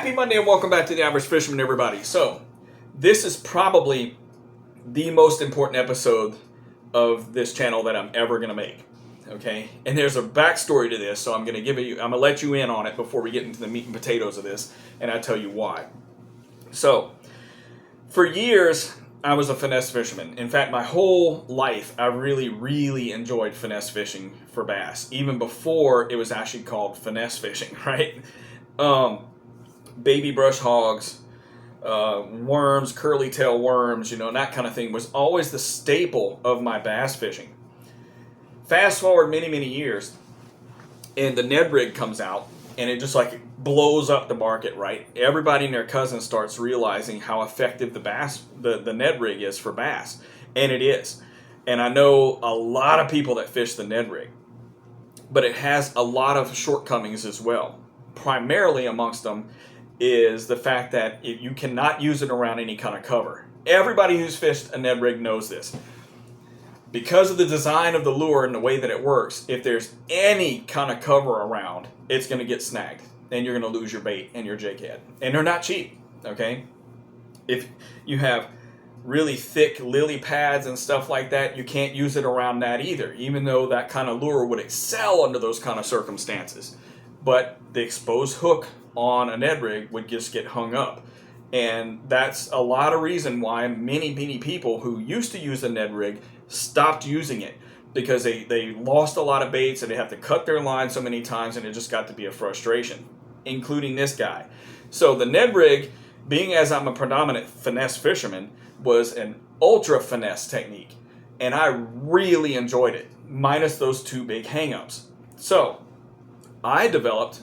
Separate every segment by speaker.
Speaker 1: Happy Monday and welcome back to The Average Fisherman, everybody. So, this is probably the most important episode of this channel that I'm ever going to make. Okay? And there's a backstory to this, so I'm going to let you in on it before we get into the meat and potatoes of this, and I'll tell you why. So, for years, I was a finesse fisherman. In fact, my whole life, I really enjoyed finesse fishing for bass, even before it was actually called finesse fishing, right? Baby brush hogs, worms, curly tail worms, that kind of thing was always the staple of my bass fishing. Fast forward many years, and the Ned rig comes out, and it just like blows up the market, right? Everybody and their cousin starts realizing how effective the Ned rig is for bass, and it is. And I know a lot of people that fish the Ned rig, but it has a lot of shortcomings as well. Primarily amongst them is the fact that you cannot use it around any kind of cover. Everybody who's fished a Ned rig knows this. Because of the design of the lure and the way that it works, if there's any kind of cover around, it's going to get snagged, and you're going to lose your bait and your jig head. And they're not cheap, okay? If you have really thick lily pads and stuff like that, you can't use it around that either, even though that kind of lure would excel under those kind of circumstances. But the exposed hook on a Ned rig would just get hung up. And that's a lot of reason why many people who used to use a Ned rig stopped using it, because they lost a lot of baits and they have to cut their line so many times, and it just got to be a frustration, including this guy. So the Ned rig, being as I'm a predominant finesse fisherman, was an ultra finesse technique, and I really enjoyed it, minus those two big hangups. So I developed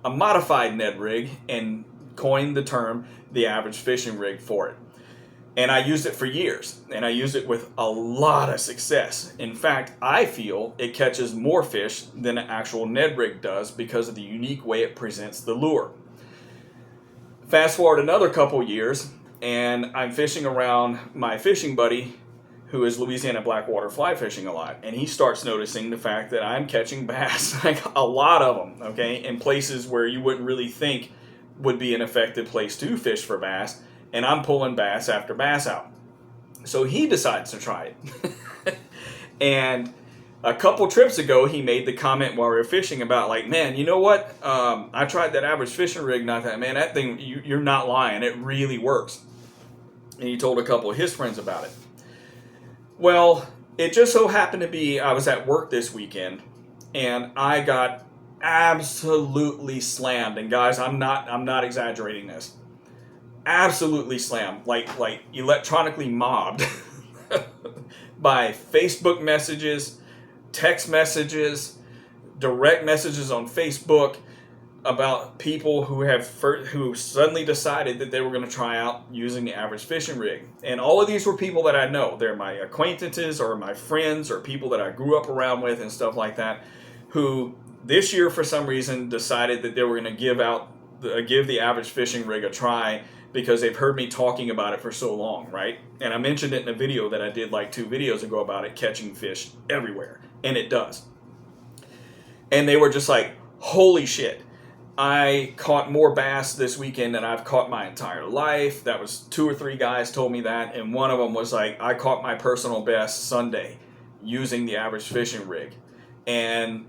Speaker 1: a modified Ned rig and coined the term the average fishing rig for it. And I used it for years, and I used it with a lot of success. In fact, I feel it catches more fish than an actual Ned rig does because of the unique way it presents the lure. Fast forward another couple years, and I'm fishing around my fishing buddy who is Louisiana blackwater fly fishing a lot, and he starts noticing the fact that I'm catching bass, like a lot of them, okay, in places where you wouldn't really think would be an effective place to fish for bass, and I'm pulling bass after bass out. So he decides to try it. And a couple trips ago, he made the comment while we were fishing about, like, man, you know what? I tried that average fishing rig, not that, man, that thing, you're not lying. It really works. And he told a couple of his friends about it. Well, it just so happened to be I was at work this weekend, and I got absolutely slammed. And guys, I'm not exaggerating this. Absolutely slammed, like electronically mobbed by Facebook messages, text messages, direct messages on Facebook about people who suddenly decided that they were going to try out using the average fishing rig. And all of these were people that I know. They're my acquaintances or my friends or people that I grew up around with and stuff like that, who this year for some reason decided that they were going to give the average fishing rig a try because they've heard me talking about it for so long, right? And I mentioned it in a video that I did like 2 videos ago about it catching fish everywhere, and it does. And they were just like, holy shit. I caught more bass this weekend than I've caught my entire life. That was 2 or 3 guys told me that, and one of them was like, I caught my personal best Sunday using the average fishing rig. And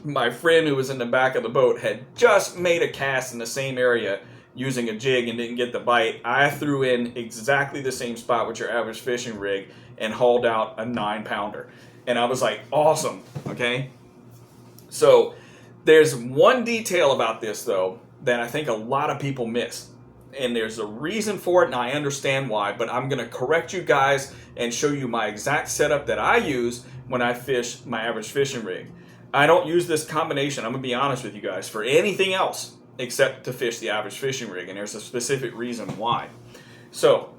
Speaker 1: my friend who was in the back of the boat had just made a cast in the same area using a jig and didn't get the bite. I threw in exactly the same spot with your average fishing rig and hauled out a 9-pounder. And I was like, awesome, okay? So there's one detail about this, though, that I think a lot of people miss. And there's a reason for it, and I understand why, but I'm going to correct you guys and show you my exact setup that I use when I fish my average fishing rig. I don't use this combination, I'm going to be honest with you guys, for anything else except to fish the average fishing rig, and there's a specific reason why. So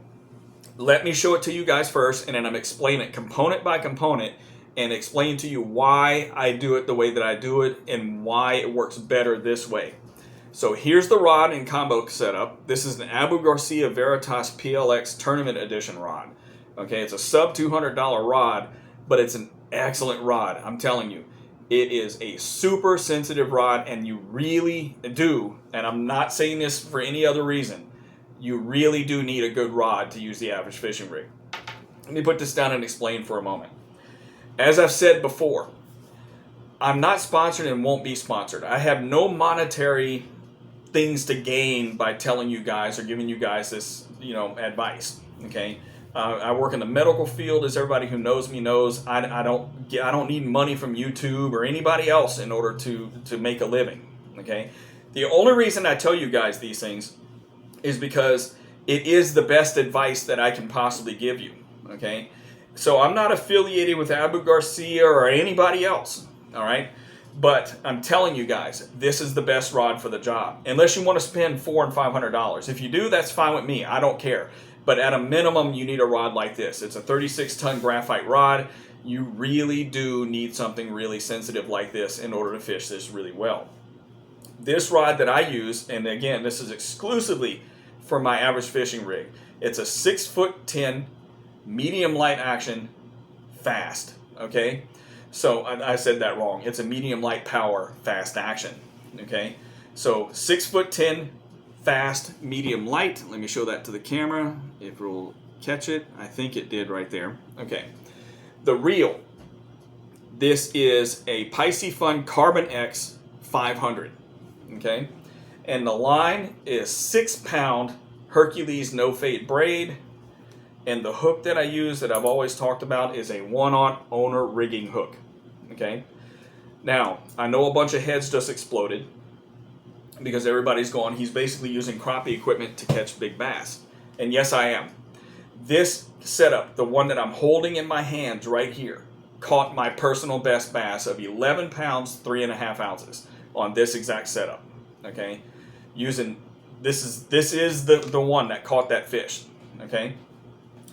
Speaker 1: let me show it to you guys first, and then I'm explaining it component by component and explain to you why I do it the way that I do it and why it works better this way. So here's the rod and combo setup. This is an Abu Garcia Veritas PLX Tournament Edition rod. Okay, it's a sub $200 rod, but it's an excellent rod. I'm telling you, It is a super sensitive rod, and you really do, and I'm not saying this for any other reason, you really do need a good rod to use the average fishing rig. Let me put this down and explain for a moment. As I've said before, I'm not sponsored and won't be sponsored. I have no monetary things to gain by telling you guys or giving you guys this, advice. Okay, I work in the medical field, as everybody who knows me knows. I don't need money from YouTube or anybody else in order to make a living. Okay, the only reason I tell you guys these things is because it is the best advice that I can possibly give you. Okay, so I'm not affiliated with Abu Garcia or anybody else. All right. But I'm telling you guys, this is the best rod for the job. Unless you want to spend $400 and $500. If you do, that's fine with me. I don't care. But at a minimum, you need a rod like this. It's a 36-ton graphite rod. You really do need something really sensitive like this in order to fish this really well. This rod that I use, and again, this is exclusively for my average fishing rig. It's a 6'10", medium light action, fast. Okay. So I said that wrong. It's a medium light power fast action. Okay, so 6'10", fast, medium light. Let me show that to the camera if it will catch it. I think it did right there. Okay, the reel. This is a Piscifun Carbon X 500. Okay, and the line is 6-pound Hercules no fade braid. And the hook that I use that I've always talked about is a 1/0 owner rigging hook. Okay. Now, I know a bunch of heads just exploded because everybody's going, he's basically using crappie equipment to catch big bass. And yes, I am. This setup, the one that I'm holding in my hands right here, caught my personal best bass of 11 pounds, 3.5 ounces on this exact setup. Okay. Using, this is the one that caught that fish. Okay.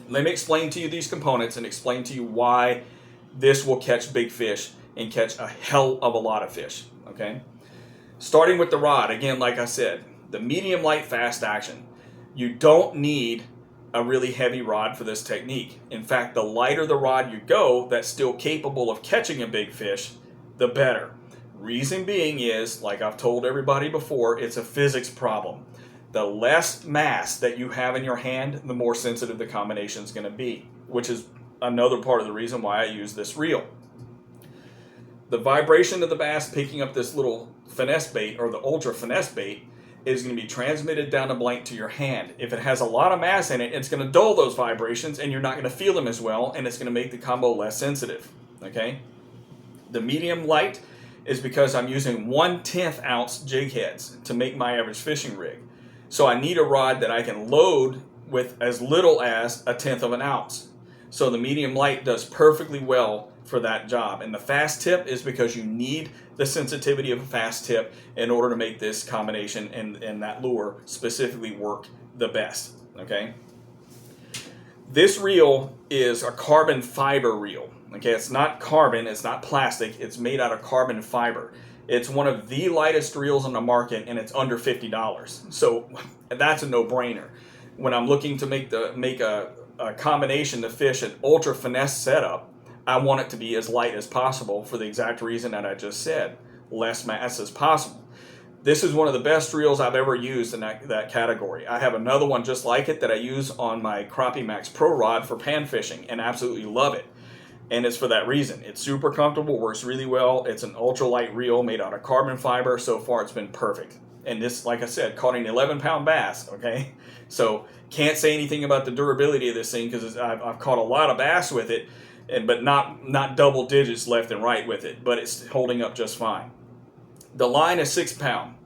Speaker 1: Let me explain to you these components and explain to you why this will catch big fish and catch a hell of a lot of fish. Okay, starting with the rod, again, like I said, the medium light fast action. You don't need a really heavy rod for this technique. In fact, the lighter the rod you go that's still capable of catching a big fish, the better. Reason being is, like I've told everybody before, it's a physics problem. The less mass that you have in your hand, the more sensitive the combination is going to be, which is another part of the reason why I use this reel. The vibration of the bass picking up this little finesse bait or the ultra finesse bait is going to be transmitted down the blank to your hand. If it has a lot of mass in it, it's going to dull those vibrations and you're not going to feel them as well, and it's going to make the combo less sensitive. Okay? The medium light is because I'm using 1/10 ounce jig heads to make my average fishing rig. So I need a rod that I can load with as little as 1/10 of an ounce. So the medium light does perfectly well for that job. And the fast tip is because you need the sensitivity of a fast tip in order to make this combination and that lure specifically work the best. Okay. This reel is a carbon fiber reel. Okay, it's not carbon, it's not plastic, it's made out of carbon fiber. It's one of the lightest reels on the market, and it's under $50. So that's a no-brainer. When I'm looking to make a combination to fish an ultra finesse setup, I want it to be as light as possible for the exact reason that I just said, less mass as possible. This is one of the best reels I've ever used in that category. I have another one just like it that I use on my Crappie Max Pro rod for pan fishing and absolutely love it. And it's for that reason. It's super comfortable, works really well. It's an ultralight reel made out of carbon fiber. So far, it's been perfect. And this, like I said, caught an 11-pound bass, okay? So can't say anything about the durability of this thing because I've caught a lot of bass with it, but not double digits left and right with it. But it's holding up just fine. The line is 6-pound.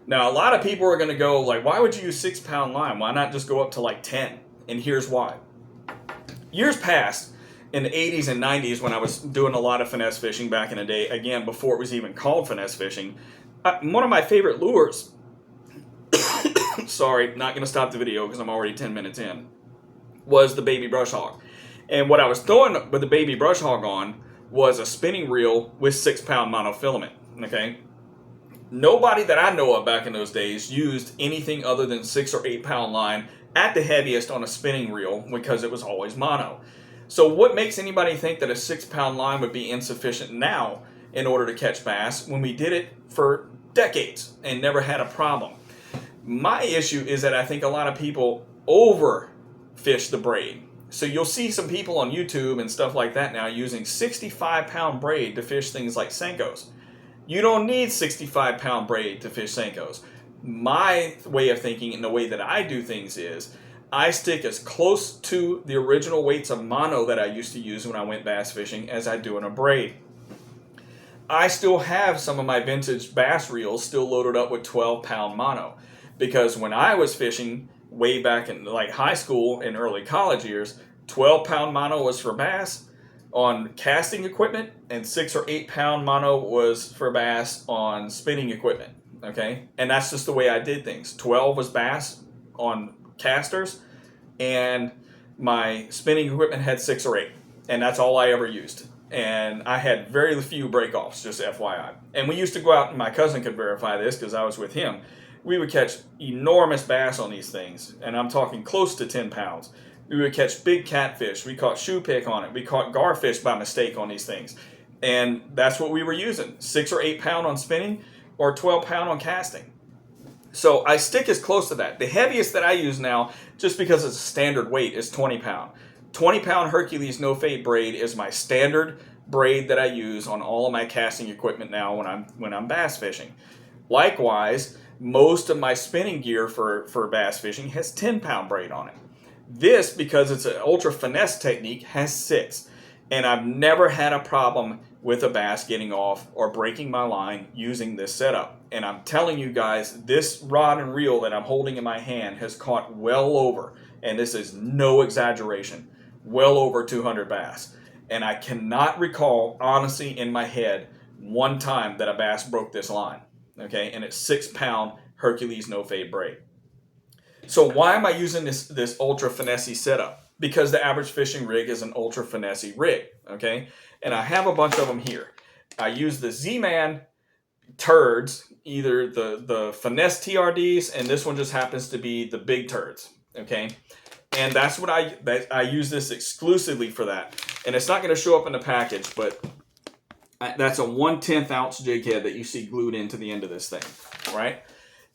Speaker 1: Now, a lot of people are going to go like, why would you use 6-pound line? Why not just go up to like 10? And here's why. Years past, in the 80s and 90s, when I was doing a lot of finesse fishing back in the day, again, before it was even called finesse fishing, one of my favorite lures, sorry, not going to stop the video because I'm already 10 minutes in, was the baby brush hog. And what I was throwing with the baby brush hog on was a spinning reel with 6-pound monofilament, okay? Nobody that I know of back in those days used anything other than 6 or 8-pound line at the heaviest on a spinning reel because it was always mono. So what makes anybody think that a 6-pound line would be insufficient now in order to catch bass when we did it for decades and never had a problem. My issue is that I think a lot of people overfish the braid. So you'll see some people on YouTube and stuff like that now using 65-pound braid to fish things like Senkos. You don't need 65-pound braid to fish Senkos. My way of thinking and the way that I do things is I stick as close to the original weights of mono that I used to use when I went bass fishing as I do in a braid. I still have some of my vintage bass reels still loaded up with 12-pound mono, because when I was fishing way back in like high school and early college years, 12-pound mono was for bass on casting equipment, and 6 or 8-pound mono was for bass on spinning equipment. Okay, and that's just the way I did things. 12 was bass on casters, and my spinning equipment had 6 or 8, and that's all I ever used. And I had very few break-offs, just FYI. And we used to go out, and my cousin could verify this because I was with him. We would catch enormous bass on these things, and I'm talking close to 10 pounds. We would catch big catfish. We caught shoe pick on it. We caught garfish by mistake on these things. And that's what we were using, 6 or 8 pound on spinning or 12 pound on casting. So I stick as close to that. The heaviest that I use now, just because it's a standard weight, is 20 pound. 20 pound Hercules no fade braid is my standard braid that I use on all of my casting equipment now when I'm bass fishing. Likewise, most of my spinning gear for bass fishing has 10 pound braid on it. This, because it's an ultra finesse technique, has 6. And I've never had a problem with a bass getting off or breaking my line using this setup. And I'm telling you guys, this rod and reel that I'm holding in my hand has caught well over, and this is no exaggeration, well over 200 bass. And I cannot recall, honestly, in my head, one time that a bass broke this line. Okay, and it's 6 pound Hercules no fade braid. So why am I using this ultra finesse setup? Because the average fishing rig is an ultra finesse rig, okay? And I have a bunch of them here. I use the Z-Man turds, either the finesse TRDs, and this one just happens to be the big turds, okay? And that's what I use this exclusively for that. And it's not going to show up in the package, but that's a 1/10 ounce jig head that you see glued into the end of this thing, right?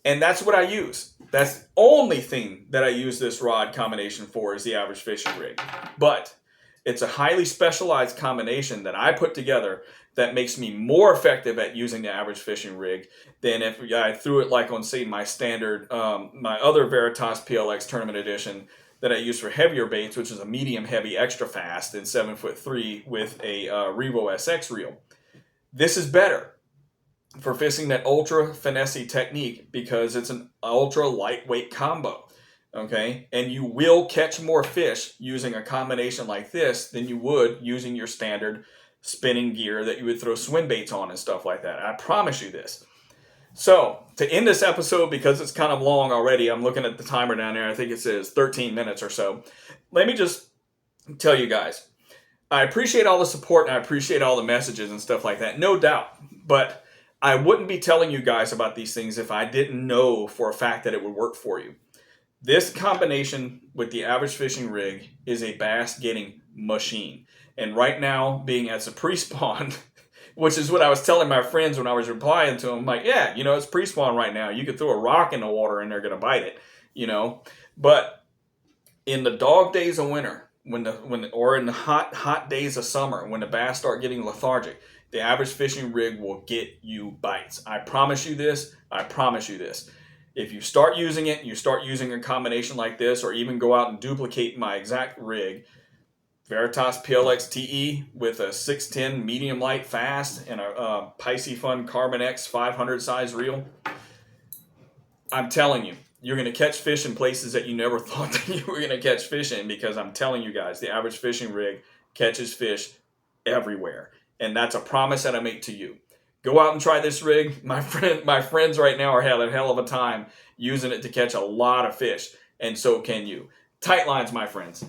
Speaker 1: And that's what I use. That's the only thing that I use this rod combination for, is the average fishing rig. But it's a highly specialized combination that I put together that makes me more effective at using the average fishing rig than if I threw it like on, say, my standard, my other Veritas PLX Tournament Edition that I use for heavier baits, which is a medium heavy extra fast and 7'3" with a Revo SX reel. This is better for fishing that ultra finesse technique because it's an ultra lightweight combo, okay? And you will catch more fish using a combination like this than you would using your standard spinning gear that you would throw swim baits on and stuff like that. I promise you this. So to end this episode, because it's kind of long already, I'm looking at the timer down there. I think it says 13 minutes or so. Let me just tell you guys, I appreciate all the support and I appreciate all the messages and stuff like that, no doubt. But I wouldn't be telling you guys about these things if I didn't know for a fact that it would work for you. This combination with the average fishing rig is a bass getting machine. And right now, being as a pre-spawn, which is what I was telling my friends when I was replying to them, I'm like, yeah, you know, it's pre-spawn right now. You could throw a rock in the water and they're going to bite it, you know. But in the dog days of winter, or in the hot days of summer, when the bass start getting lethargic, the average fishing rig will get you bites. I promise you this. I promise you this. If you start using it, you start using a combination like this, or even go out and duplicate my exact rig, Veritas PLX TE with a 610 medium light fast and a Pisces Fun Carbon X 500 size reel, I'm telling you, you're going to catch fish in places that you never thought that you were going to catch fish in, because I'm telling you guys, the average fishing rig catches fish everywhere. And that's a promise that I make to you. Go out and try this rig. My friends right now are having a hell of a time using it to catch a lot of fish, and so can you. Tight lines, my friends.